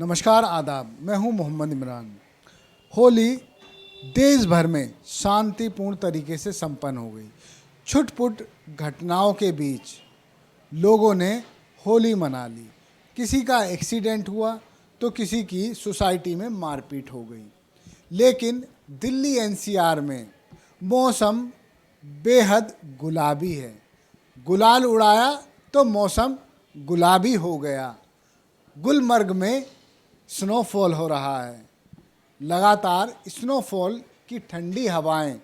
नमस्कार आदाब, मैं हूं मोहम्मद इमरान। होली देश भर में शांतिपूर्ण तरीके से संपन्न हो गई। छुटपुट घटनाओं के बीच लोगों ने होली मना ली। किसी का एक्सीडेंट हुआ तो किसी की सोसाइटी में मारपीट हो गई। लेकिन दिल्ली एनसीआर में मौसम बेहद गुलाबी है। गुलाल उड़ाया तो मौसम गुलाबी हो गया। गुलमर्ग में स्नोफॉल हो रहा है। लगातार स्नोफॉल की ठंडी हवाएं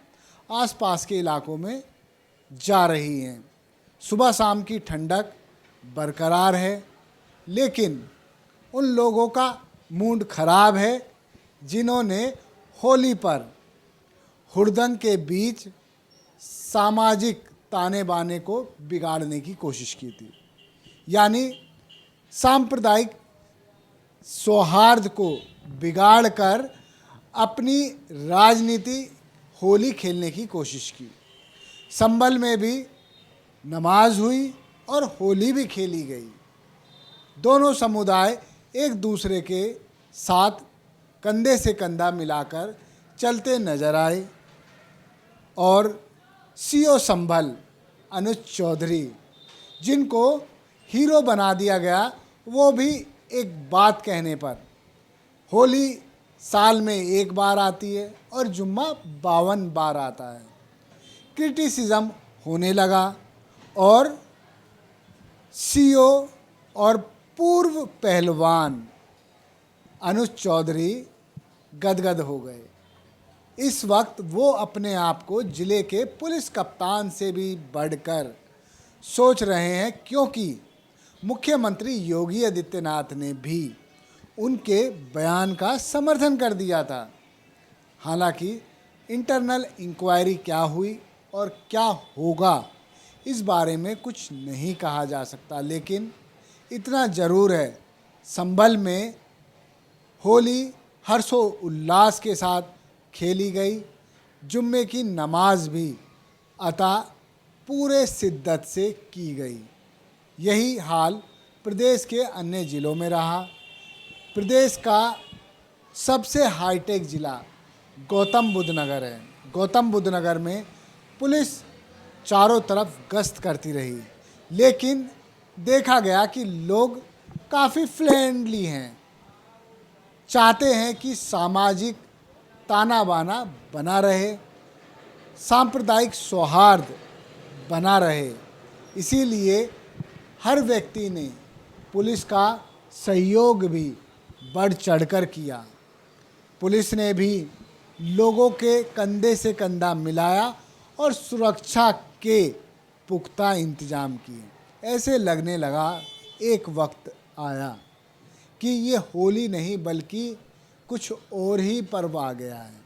आसपास के इलाकों में जा रही हैं। सुबह शाम की ठंडक बरकरार है, लेकिन उन लोगों का मूड खराब है जिन्होंने होली पर हुड़दंग के बीच सामाजिक ताने बाने को बिगाड़ने की कोशिश की थी, यानी सांप्रदायिक सौहार्द को बिगाड़कर अपनी राजनीति होली खेलने की कोशिश की। संभल में भी नमाज हुई और होली भी खेली गई। दोनों समुदाय एक दूसरे के साथ कंधे से कंधा मिलाकर चलते नजर आए और सीओ संभल अनुज चौधरी, जिनको हीरो बना दिया गया, वो भी एक बात कहने पर होली साल में एक बार आती है और जुम्मा 52 बार आता है, क्रिटिसिज्म होने लगा और सीओ और पूर्व पहलवान अनुज चौधरी गदगद हो गए। इस वक्त वो अपने आप को जिले के पुलिस कप्तान से भी बढ़कर सोच रहे हैं, क्योंकि मुख्यमंत्री योगी आदित्यनाथ ने भी उनके बयान का समर्थन कर दिया था। हालांकि इंटरनल इंक्वायरी क्या हुई और क्या होगा इस बारे में कुछ नहीं कहा जा सकता, लेकिन इतना ज़रूर है, संभल में होली हर्षोल्लास के साथ खेली गई। जुम्मे की नमाज भी अता पूरे शिद्दत से की गई। यही हाल प्रदेश के अन्य ज़िलों में रहा। प्रदेश का सबसे हाईटेक ज़िला गौतम बुद्ध नगर है। गौतम बुद्ध नगर में पुलिस चारों तरफ गश्त करती रही, लेकिन देखा गया कि लोग काफ़ी फ्रेंडली हैं, चाहते हैं कि सामाजिक ताना बाना बना रहे, सांप्रदायिक सौहार्द बना रहे। इसीलिए हर व्यक्ति ने पुलिस का सहयोग भी बढ़ चढ़कर किया। पुलिस ने भी लोगों के कंधे से कंधा मिलाया और सुरक्षा के पुख्ता इंतजाम किए। ऐसे लगने लगा, एक वक्त आया कि ये होली नहीं बल्कि कुछ और ही पर्व आ गया है।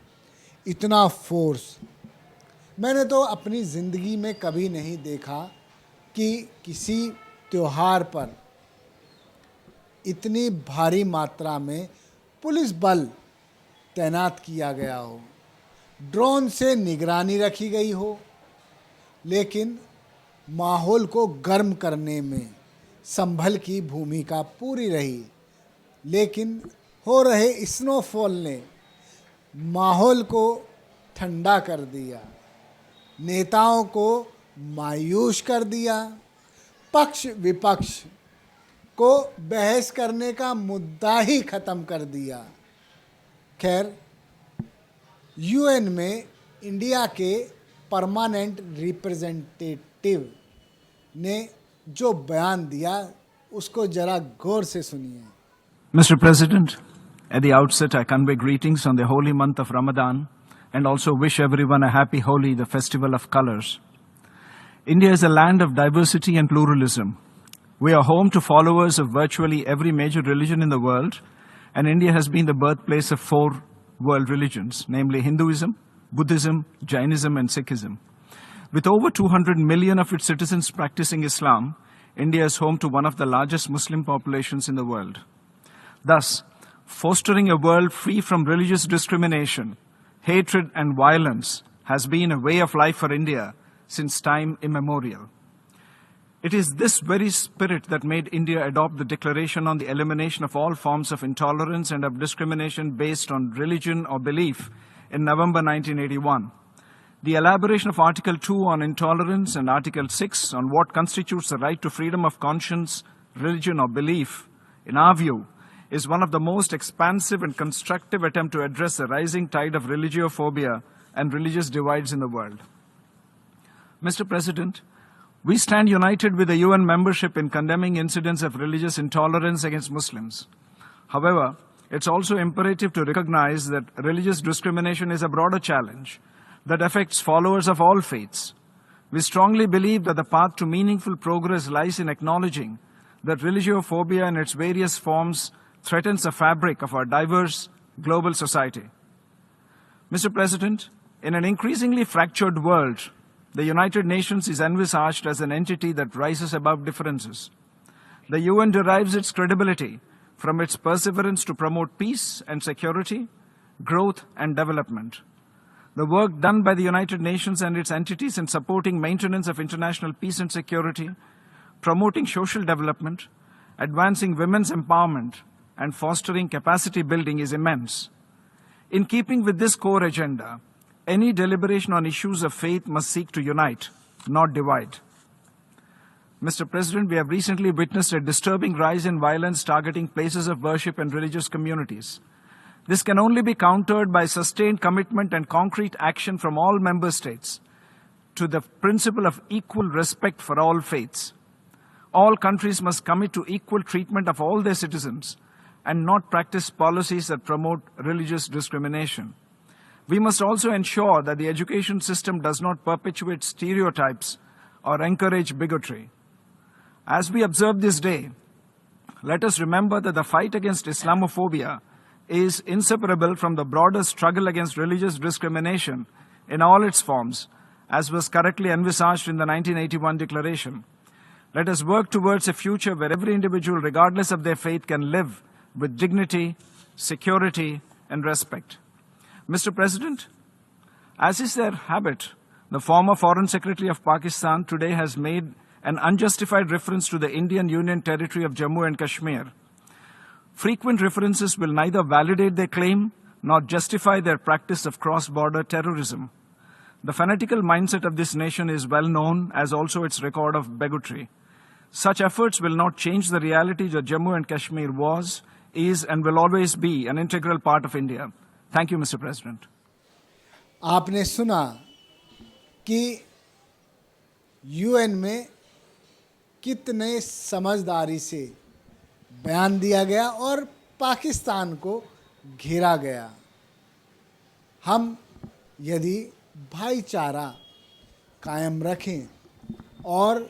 इतना फोर्स मैंने तो अपनी ज़िंदगी में कभी नहीं देखा कि किसी त्योहार पर इतनी भारी मात्रा में पुलिस बल तैनात किया गया हो, ड्रोन से निगरानी रखी गई हो, लेकिन माहौल को गर्म करने में संभल की भूमिका पूरी रही। लेकिन हो रहे स्नोफॉल ने माहौल को ठंडा कर दिया, नेताओं को मायूस कर दिया, पक्ष विपक्ष को बहस करने का मुद्दा ही ख़त्म कर दिया। खैर, यूएन में इंडिया के परमानेंट रिप्रेजेंटेटिव ने जो बयान दिया, उसको जरा गौर से सुनिए। Mr. President, at the outset I convey greetings on the holy month of Ramadan and also wish everyone a happy Holi, the festival of colors. India is a land of diversity and pluralism. We are home to followers of virtually every major religion in the world, and India has been the birthplace of 4 world religions, namely Hinduism, Buddhism, Jainism, and Sikhism. With over 200 million of its citizens practicing Islam, India is home to one of the largest Muslim populations in the world. Thus, fostering a world free from religious discrimination, hatred, and violence has been a way of life for India since time immemorial. It is this very spirit that made India adopt the Declaration on the Elimination of All Forms of Intolerance and of Discrimination Based on Religion or Belief in November 1981. The elaboration of Article 2 on intolerance and Article 6 on what constitutes the right to freedom of conscience, religion or belief, in our view, is one of the most expansive and constructive attempts to address the rising tide of religiophobia and religious divides in the world. Mr. President, we stand united with the UN membership in condemning incidents of religious intolerance against Muslims. However, it's also imperative to recognize that religious discrimination is a broader challenge that affects followers of all faiths. We strongly believe that the path to meaningful progress lies in acknowledging that religiophobia in its various forms threatens the fabric of our diverse global society. Mr. President, in an increasingly fractured world, the United Nations is envisaged as an entity that rises above differences. The UN derives its credibility from its perseverance to promote peace and security, growth and development. The work done by the United Nations and its entities in supporting maintenance of international peace and security, promoting social development, advancing women's empowerment, and fostering capacity building is immense. In keeping with this core agenda, any deliberation on issues of faith must seek to unite, not divide. Mr. President, we have recently witnessed a disturbing rise in violence targeting places of worship and religious communities. This can only be countered by sustained commitment and concrete action from all member states to the principle of equal respect for all faiths. All countries must commit to equal treatment of all their citizens and not practice policies that promote religious discrimination. We must also ensure that the education system does not perpetuate stereotypes or encourage bigotry. As we observe this day, let us remember that the fight against Islamophobia is inseparable from the broader struggle against religious discrimination in all its forms, as was correctly envisaged in the 1981 Declaration. Let us work towards a future where every individual, regardless of their faith, can live with dignity, security, and respect. Mr. President, as is their habit, the former Foreign Secretary of Pakistan today has made an unjustified reference to the Indian Union territory of Jammu and Kashmir. Frequent references will neither validate their claim nor justify their practice of cross-border terrorism. The fanatical mindset of this nation is well known, as also its record of bigotry. Such efforts will not change the reality that Jammu and Kashmir was, is, and will always be an integral part of India. Thank you, Mr. President. आपने सुना कि UN में कितने समझदारी से बयान दिया गया और पाकिस्तान को घेरा गया। हम यदि भाईचारा कायम रखें और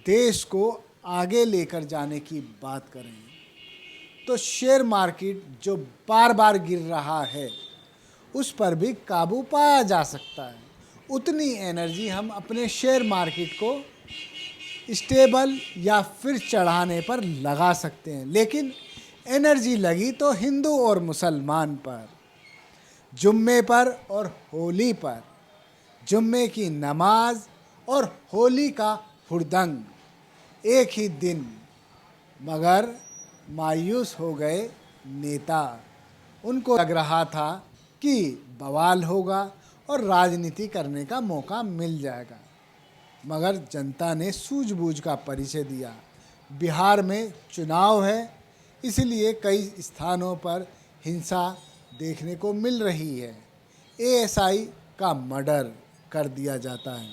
देश को आगे लेकर जाने की बात करें तो शेयर मार्केट जो बार बार गिर रहा है उस पर भी काबू पाया जा सकता है। उतनी एनर्जी हम अपने शेयर मार्केट को स्टेबल या फिर चढ़ाने पर लगा सकते हैं, लेकिन एनर्जी लगी तो हिंदू और मुसलमान पर, जुम्मे पर और होली पर, जुम्मे की नमाज और होली का हुड़दंग एक ही दिन। मगर मायूस हो गए नेता, उनको लग रहा था कि बवाल होगा और राजनीति करने का मौका मिल जाएगा, मगर जनता ने सूझबूझ का परिचय दिया। बिहार में चुनाव है, इसलिए कई स्थानों पर हिंसा देखने को मिल रही है। एएसआई का मर्डर कर दिया जाता है।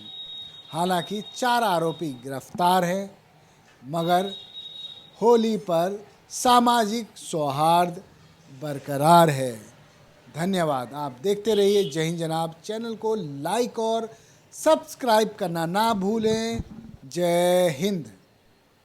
हालांकि 4 आरोपी गिरफ्तार हैं, मगर होली पर सामाजिक सौहार्द बरकरार है। धन्यवाद। आप देखते रहिए जय हिंद जनाब। चैनल को लाइक और सब्सक्राइब करना ना भूलें। जय हिंद।